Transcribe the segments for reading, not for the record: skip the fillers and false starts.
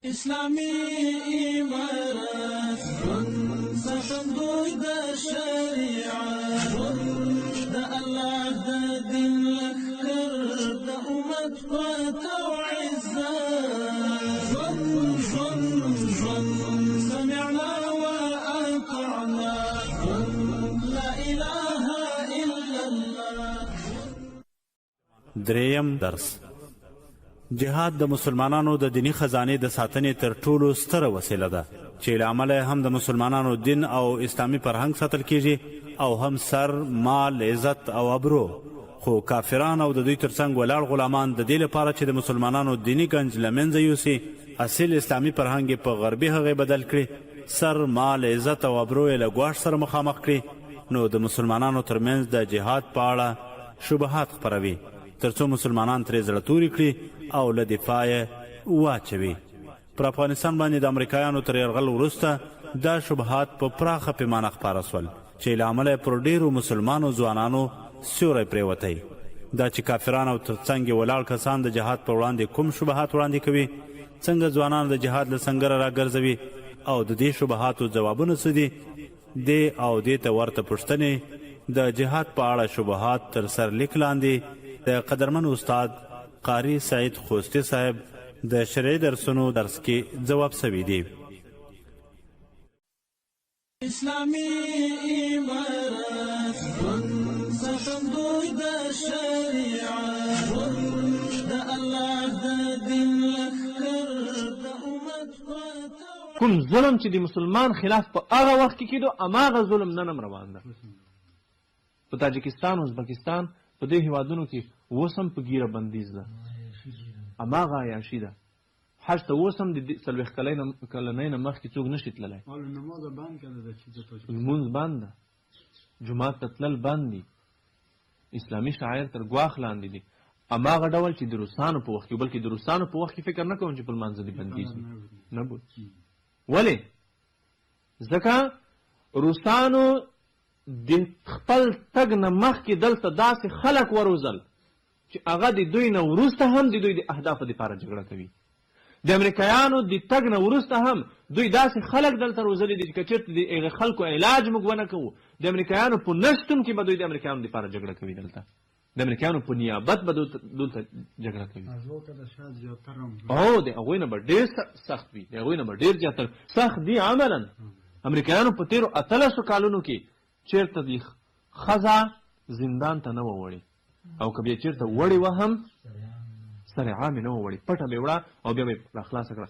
اسلامی امارت سخندوی د شریعت د الله د دین لخر د امت فتو عزت سمعنا واطعنا لا اله الا الله. دریم درس: جهاد د مسلمانانو د دینی خزانې د ساتنې تر ټولو ستره وسیله ده چې له امله هم د مسلمانانو دین او اسلامي فرهنګ ساتل کیږي او هم سر، مال، عزت او ابرو. خو کافران او د دوی ترڅنګ ولاړ غلامان د دې لپاره چې د مسلمانانو دینی ګنج له منځه یوسي، اصیل اسلامي فرهنګ یې په غربي هغې بدل کړي، سر، مال، عزت او ابرو یې له ګواښ سره مخامخ کړي، نو د مسلمانانو ترمنځ د جهاد په اړه شبهات خپروي ترڅو مسلمانان ترې زړه توري کړي او له دفاع یې واچوي. پر افغانستان باندې د امریکایانو تر یرغل وروسته دا شبهات په پراخه پیمانه خپاره سول چې له امله پر ډیرو مسلمانو ځوانانو سیوری پرېوتی. دا چې کافران او ترڅنګ یې ولاړ کسان د جهاد په وړاندې کوم شبهات وړاندې کوي، څنګه ځوانان د جهاد له سنګره راګرځوي او د دې شبهاتو ځوابونه څه دي، دې او دې ته ورته پوښتنې د جهاد په اړه شبهات تر سرلیک لاندې د قدرمن استاد قاری سعید خوستی صاحب د شرعي درسونو درس کې ځواب سوي دي. اسلامی امارت سخندوی د شریعت د الله د دین لخر د امت فتو. کوم ظلم چې د مسلمان خلاف په هغه وخت کې کېدو هماغه ظلم نن هم روان ده. په تاجکستان، ازبکستان، په دې هېوادونو کې اوس هم په ګیره بندیز ده، هماغه عیاشي ده. حج ته اوس هم د 40 کلنۍ نه مخکې څوک نشي تللی، لمونځ بند ده، جومات ته تلل بند دي، اسلامي شاعر تر ګواښ لاندې دي. هماغه ډول چې د روسانو په وخت کې، بلکې د روسانو په وخت کې فکر نه کوم چې په لمانځه دې بندیز وي، نه بود. ولې؟ ځکه روسانو د خپل تګ نه مخکې دلته داسې خلک وروزل چې هغه د دوی نه وروسته هم د دوی د اهدافو دپاره جګړه کوي. د امریکایانو د تګ نه وروسته هم دوی داسې خلک دلته روزلي دي چې که چېرته د هغې خلکو علاج موږ ونه کوو، د امریکایانو په نشتون کې به دوی د امریکایانو دپاره جګړه کوي. دلته د امریکایانو په نیابت به دلته جګړه کوي. او د هغوی نه به ډېر سخت وي، د هغوی نه به ډېر زیاتره سخت دي. عملا امریکایانو په تېرو 18 کالونو کې چېرته د ښځه زندان ته نه وه وړې، او که بیا چېرته وړې وه هم سر عامې نه وه وړې، پټه به یې وړه او بیا به یې راخلاصه کړه.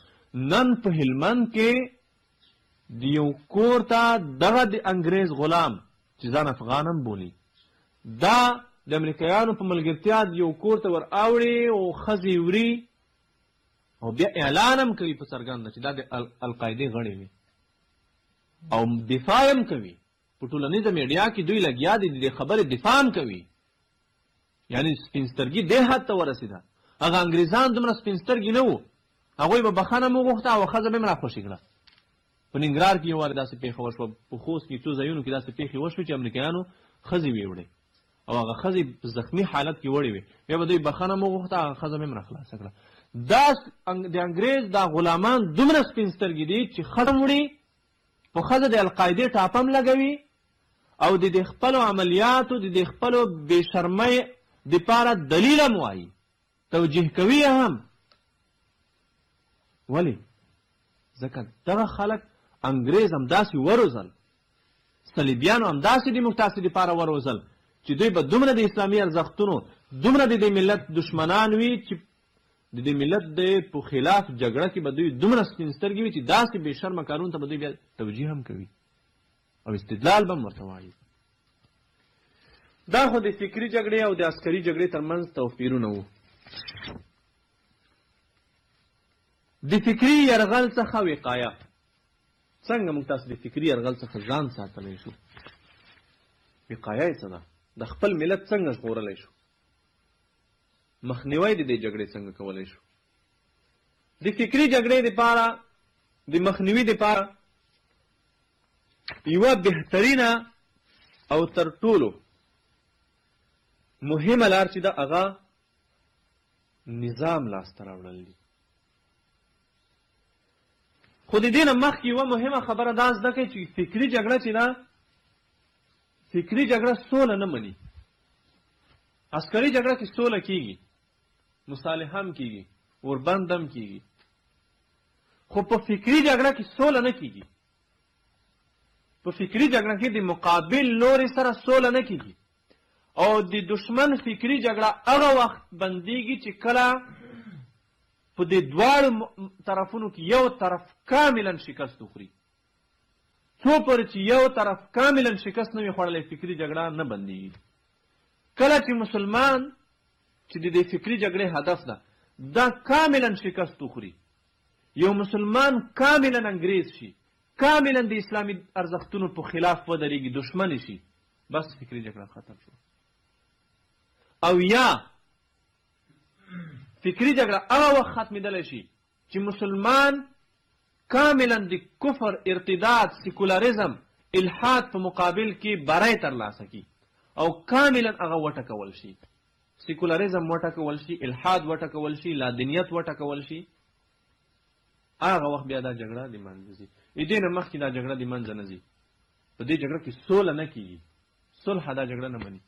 نن په هلمند کې د یو کور ته دغه د انګریز غلام چې ځان افغان هم بولي، دا د امریکایانو په ملګرتیا د یو کور ته ور اوړي او ښځې وړي او بیا اعلان هم کوي په څرګنده چې دا د القاعدې غړي وي، او دفاع هم کوي. په ټولنیزه میډیا کې دوی لګیا دي، د خبرې دفاع هم کوي. یعنې سپین سترګي دې حد ته ورسېده. هغه انګریزان دومره سپین سترګي نه وو، هغوی به بخښنه هم وغوښته او ښځه به هم راخوشي کړه. په ننګرهار کې یو وارې داسې پېښه وشوه، په خوست کې څو ځایونو کې داسې پېښې وشوې چې امریکایانو ښځې وې وړې او هغه ښځې په زخمي حالت کې وړې وې، بیا به دوی بخښنه هم وغوښته، هغه ښځه به هم راخلاصه کړه. دا د انګریز دا غلامان دومره سپین سترګي دي چې ښځه وړي، په ښځه د القاعدې ټاپه هم لګوي او د دې خپلو عملیاتو د دې خپلو بې شرمۍ دپاره دلیل هم وایي، توجیه کوي هم. ولې؟ ځکه دغه خلک انګریز همداسې وروزل، صلیبیانو همداسې د موږ تاسې دپاره وروزل چې دوی به دومره د اسلامي ارزښتونو، دومره د دې ملت دشمنان وي چې د دې ملت د په خلاف جګړه کې به دوی دومره سپین سترګي وي چې داسې بې شرمه کارونو ته به دوی بیا توجیه هم کوي او استدلال به هم ورته وایي. دا خو د فکري جګړې او د عسکري جګړې ترمنځ توپیرونه وو. د فکري یرغل څخه وقایه، څنګه موږ تاسو د فکري یرغل څخه ځان ساتلی شو؟ وقایه یې څه ده؟ د خپل ملت څنګه ژغورلی شو؟ مخنیوی د دې جګړې څنګه کولی شو؟ د فکري جګړې دپاره، د مخنیوي دپاره یوه بهترینه او تر ټولو مهمه لار چې ده هغه نظام لاسته راوړل دي. خو د دې نه مخکې یوه مهمه خبره دا زده کړئ چې فکري جګړه چې ده فکري جګړه سوله نه مني. عسکري جګړه کې سوله کېږي، مصالحه هم کېږي، اوربند هم کېږي، خو په فکري جګړه کې سوله نه کېږي. په فکري جګړه کې د مقابل لوري سره سوله نه کېږي او د دشمن فکري جګړه هغه وخت بندېږي چې کله په دې دواړو طرفونو کې یو طرف کاملا شکست وخوري. څو پورې چې یو طرف کاملا شکست نه وي خوړلی فکري جګړه نه بندېږي. کله چې مسلمان چې د دې فکري جګړې هدف ده دا کاملا شکست وخوري، یو مسلمان کاملا انګریز شي، کاملا د اسلامي ارزښتونو په خلاف ودرېږي، دشمن شي، بس فکري جګړه ختم شو. او یا فکري جګړه هغه وخت ختمېدلی شي چې مسلمان کاملا د کفر، ارتداد، سیکولریزم، الحاد په مقابل کې بری ترلاسه کړي او کاملا هغه وټکول شي. سیکولریزم وټکول شي، الحاد وټکول شي، لادینیت وټکول شي. هغه وخت بیا دا جګړه د منځه ځي. د دې نه مخکې دا جګړه د منځه نه ځي. په دې جګړه کې سوله نه کېږي، صلح دا جګړه نه مني.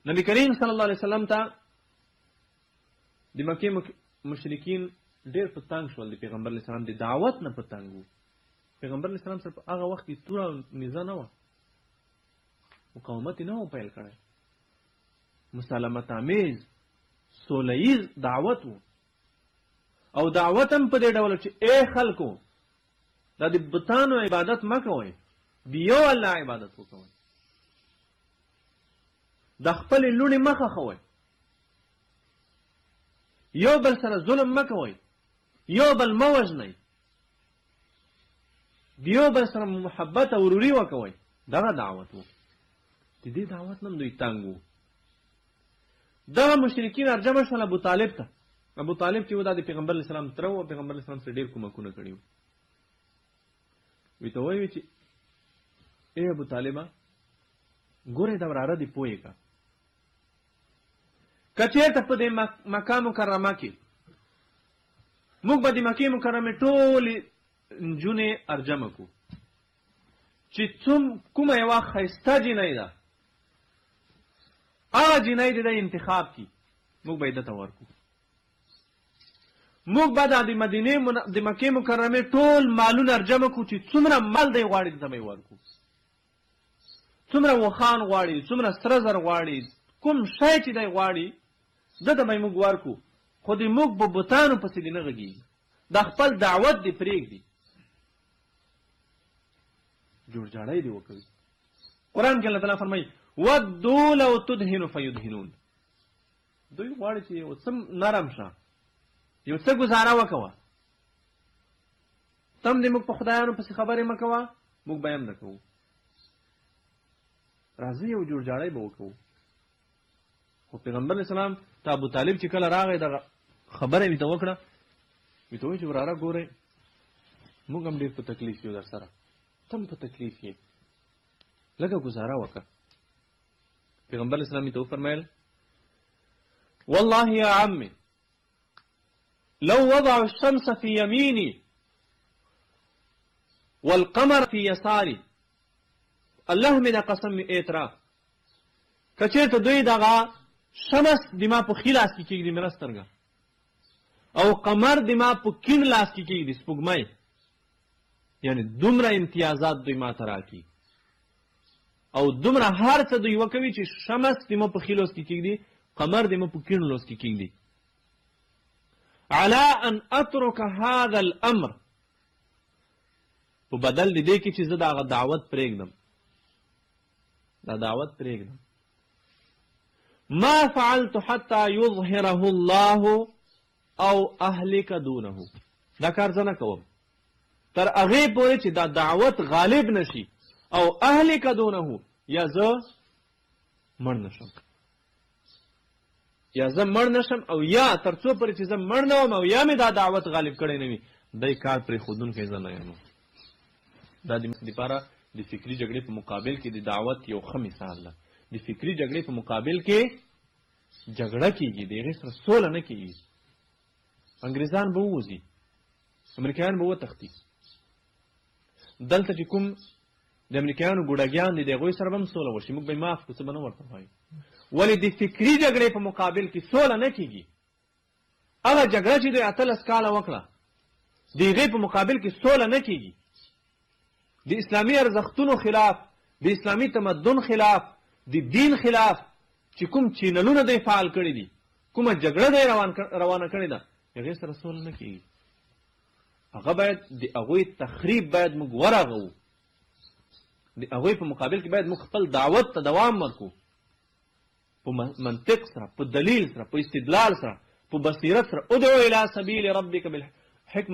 نبی کریم صلی الله علیه وسلم ته د مکې مشرکین ډېر په تنګ شول، د پیغمبر علیه السلام د دعوت نه په تنګ وو. پیغمبر علیه السلام سره په هغه وخت کې توره نیزه نه وه، مقاومت یې نه و پیل کړی، مسالمت آمیز سوله ییز دعوت و. او دعوت هم په دې ډول چې ای خلکو دا د بتانو عبادت مه کوئ، د یو الله عبادت وکوئ، د خپلې لوڼې مه ښخوئ، یو بل سره ظلم مه کوئ، یو بل مه وژنئ، د یو بل سره محبت او وروري وکوئ. دغه دعوت و. د دې دعوت نه هم دوی تنګ وو. دغه مشرکین ارجمه شول ابو طالب ته. ابو طالب چې و دا د پیغمبر علیه السلام تره و، پیغمبر علیه السلام سره ډېر کومکونه کړي وو. ورته وایي چې ای ابو طالبه ګورې دا وراره دې پوهې که که چېرته په دې مکه مکرمه کې موږ به د مکې مکرمې ټولې نجونې ارجمه کړو چې کومه یوه ښایسته جینۍ ده هغه جینۍ دې د انتخاب کړي، موږ به یې دته ورکړو. موږ به د مدینې د مکې مکرمې ټول مالونه ارجمه کړو چې څومره مال دی غواړي دته به یې ورکړو، څومره وخان غواړي، څومره سره زر غواړي، کوم شی چې دی غواړي دته به یې موږ ورکړو. خو د موږ په بتانو پسې دې نه غږېږي، دا خپل دعوت دې پرېږدي، جوړجاړی دې وکوي. قرآن کې الله تعالی فرمایي ودوا لو تدهن فیدهنون. دوی غواړي چې یو څه نرم شه، یو څه ګزاره وکوه، تم دې موږ په خدایانو پسې خبرې مه کوه، موږ به یې هم نه کوو. راځئ یو جوړجاړی به وکوو. خو پیغمبر علیه السلام ته ابو طالب چې کله راغی دغه خبره یې ورته وکړه، ورته وایي چې وراره ګورئ موږ هم ډېر په تکلیف یو در سره، تم په تکلیف یې، لږه ګزاره وکړه. پیغمبر علیه السلام یې ته وفرمیل والله یا عمي لو وضعوا الشمس في يميني والقمر في يساري، الله مې دا قسم مې اعتراف که چېرته دوی دغه شمس د ما په ښي لاس کې کېږدي مې سترګه او قمر د ما په کیڼ لاس کې کېږدي سپوږمۍ، یعنی دومره امتیازات دوی ما ته راکړي او دومره هر څه دوی وکوي چې شمس د ما په ښي لاس کې کېږدي، قمر د ما په کیڼ لاس کې کېږدي. على ان اترك هذا الامر، په بدل د دې کې چې زه دغه دعوت پرېږدم، دا دعوت پرېږدم. ما فعلت حتى يظهره الله او اهلك دونه، دا کار زه نه کوم تر هغې پورې چې دا دعوت غالب نشي او اهلك دونه، یا زه مړ نشم، یا زه مړ نشم، او یا تر څو پورې چې زه مړ نه وم او یا مې دا دعوت غالب کړی نه وي، دی کار پرېښودونکی زه نه یم. دا د دپاره د فکري جګړې په مقابل کې د دعوت یو ښه مثال ده. د فکري جګړې په مقابل کې جګړه کېږي، د هغې سره سوله نه کېږي. انګریزان به ووځي، امریکایان به وتښتي، دلته چې کوم د امریکایانو ګوډاګیان دي د هغوی سره به هم سوله وشي موږ به یې معاف کړو څه به نه ورته وایو ولې د فکري جګړې په مقابل کې سوله نه کېږي هغه جګړه چې دوی 18 کاله وکړه د هغې په مقابل کې سوله نه کېږي د اسلامي ارزښتونو خلاف د اسلامي تمدن خلاف د دین خلاف چې کوم چینلونه دی فعال کړي دي کومه جګړه دی روانه کړې ده هغې سره سوله نه کېږي هغه باید د هغوی تخریب باید موږ ورغوو د هغوی په مقابل کې باید موږ خپل دعوت ته دوام ورکړو په منطق سره په دلیل سره په استدلال سره په بصیرت سره ادعو الی سبیل ربک بالحکمة